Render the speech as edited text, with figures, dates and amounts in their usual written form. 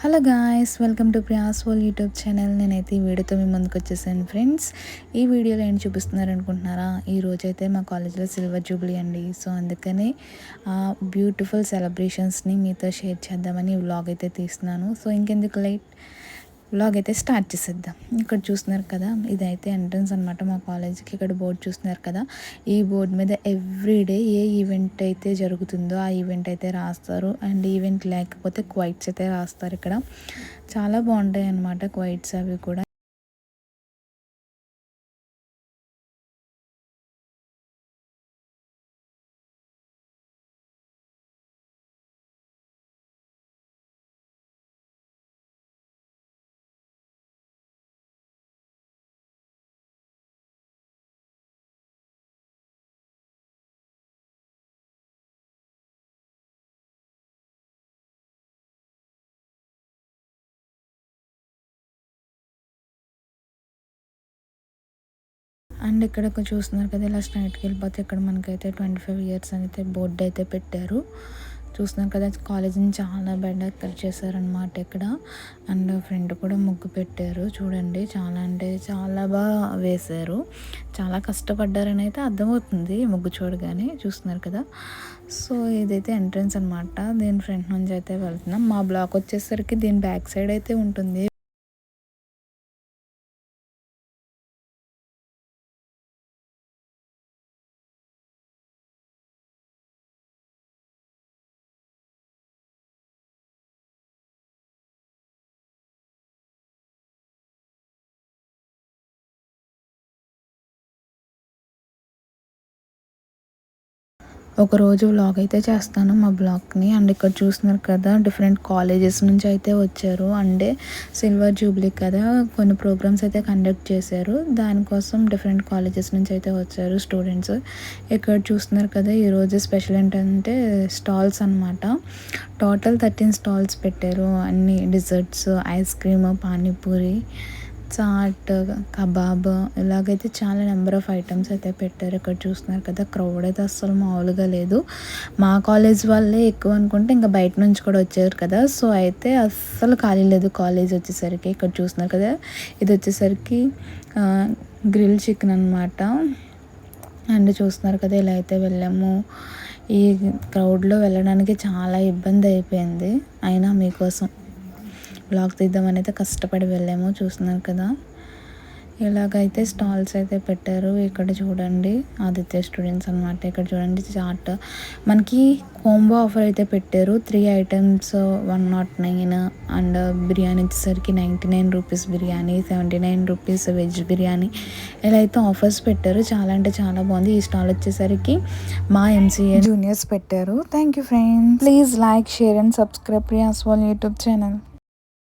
Hello guys, welcome to Priya's world YouTube channel. నేనైతే ఈ వీడియోతో మీ ముందుకు వచ్చేసాను ఫ్రెండ్స్. ఈ వీడియోలో ఏం చూపిస్తున్నారు అనుకుంటున్నారా? ఈరోజైతే మా కాలేజ్లో సిల్వర్ జూబ్లీ అండి. సో అందుకని బ్యూటిఫుల్ సెలబ్రేషన్స్ని మీతో షేర్ చేద్దామని ఈ వ్లాగ్ అయితే తీస్తున్నాను. సో ఇంకెందుకు లైట్ వ్లాగ్ అయితే స్టార్ట్ చేసేద్దాం. ఇక్కడ చూస్తున్నారు కదా, ఇదైతే ఎంట్రన్స్ అనమాట మా కాలేజ్కి. ఇక్కడ బోర్డు చూస్తున్నారు కదా, ఈ బోర్డు మీద ఎవ్రీడే ఏ ఈవెంట్ అయితే జరుగుతుందో ఆ ఈవెంట్ అయితే రాస్తారు. అండ్ ఈవెంట్ లేకపోతే క్వైట్స్ అయితే రాస్తారు. ఇక్కడ చాలా బాగుంటాయి అన్నమాట క్వైట్స్ అవి కూడా. అండ్ ఇక్కడ చూస్తున్నారు కదా, ఇలా స్ట్రైట్కి వెళ్ళిపోతే ఇక్కడ మనకైతే 25 ఇయర్స్ అయితే బోర్డు అయితే పెట్టారు. చూస్తున్నారు కదా, కాలేజీని చాలా బెటర్ చేశారనమాట ఇక్కడ. అండ్ ఫ్రంట్ కూడా ముగ్గు పెట్టారు చూడండి. చాలా అంటే చాలా బాగా వేశారు. చాలా కష్టపడ్డారని అయితే అర్థమవుతుంది ముగ్గు చూడగానే. చూస్తున్నారు కదా, సో ఇదైతే ఎంట్రన్స్ అనమాట. దీని ఫ్రంట్ నుంచి అయితే వెళ్తున్నాం. మా బ్లాక్ వచ్చేసరికి దీని బ్యాక్ సైడ్ అయితే ఉంటుంది. ఒకరోజు వ్లాగ్ అయితే చేస్తాను మా బ్లాగ్ని. అండ్ ఇక్కడ చూస్తున్నారు కదా, డిఫరెంట్ కాలేజెస్ నుంచి అయితే వచ్చారు. అంటే సిల్వర్ జూబ్లీ కదా, కొన్ని ప్రోగ్రామ్స్ అయితే కండక్ట్ చేశారు. దానికోసం డిఫరెంట్ కాలేజెస్ నుంచి అయితే వచ్చారు స్టూడెంట్స్. ఇక్కడ చూస్తున్నారు కదా, ఈరోజు స్పెషల్ ఏంటంటే స్టాల్స్ అనమాట. టోటల్ 13 స్టాల్స్ పెట్టారు. అన్ని desserts, ice cream, panipuri, chaat, kebab, ఇలాగైతే చాలా నెంబర్ ఆఫ్ ఐటమ్స్ అయితే పెట్టారు. ఇక్కడ చూస్తున్నారు కదా, క్రౌడ్ అయితే అస్సలు మామూలుగా లేదు. మా కాలేజ్ వాళ్ళే ఎక్కువ అనుకుంటే ఇంకా బయట నుంచి కూడా వచ్చారు కదా. సో అయితే అస్సలు ఖాళీ లేదు కాలేజ్ వచ్చేసరికి. ఇక్కడ చూస్తున్నారు కదా, ఇది వచ్చేసరికి గ్రిల్ చికెన్ అనమాట. అండ్ చూస్తున్నారు కదా, ఇలా అయితే వెళ్ళాము. ఈ క్రౌడ్లో వెళ్ళడానికి చాలా ఇబ్బంది అయిపోయింది. అయినా మీకోసం బ్లాగ్ తీద్దామని అయితే కష్టపడి వెళ్ళాము. చూస్తున్నారు కదా, ఇలాగైతే స్టాల్స్ అయితే పెట్టారు. ఇక్కడ చూడండి, ఆదిత్య స్టూడెంట్స్ అనమాట. ఇక్కడ చూడండి చాట్, మనకి కాంబో ఆఫర్ అయితే పెట్టారు. 3 ఐటమ్స్ 109. అండ్ బిర్యానీ వచ్చేసరికి 99 rupees biryani, 79 rupees veg biryani, ఇలా అయితే ఆఫర్స్ పెట్టారు. చాలా అంటే చాలా బాగుంది. ఈ స్టాల్ వచ్చేసరికి మా ఎంసీఏ జూనియర్స్ పెట్టారు. Thank you friends. Please like, share and subscribe Priya's world YouTube channel.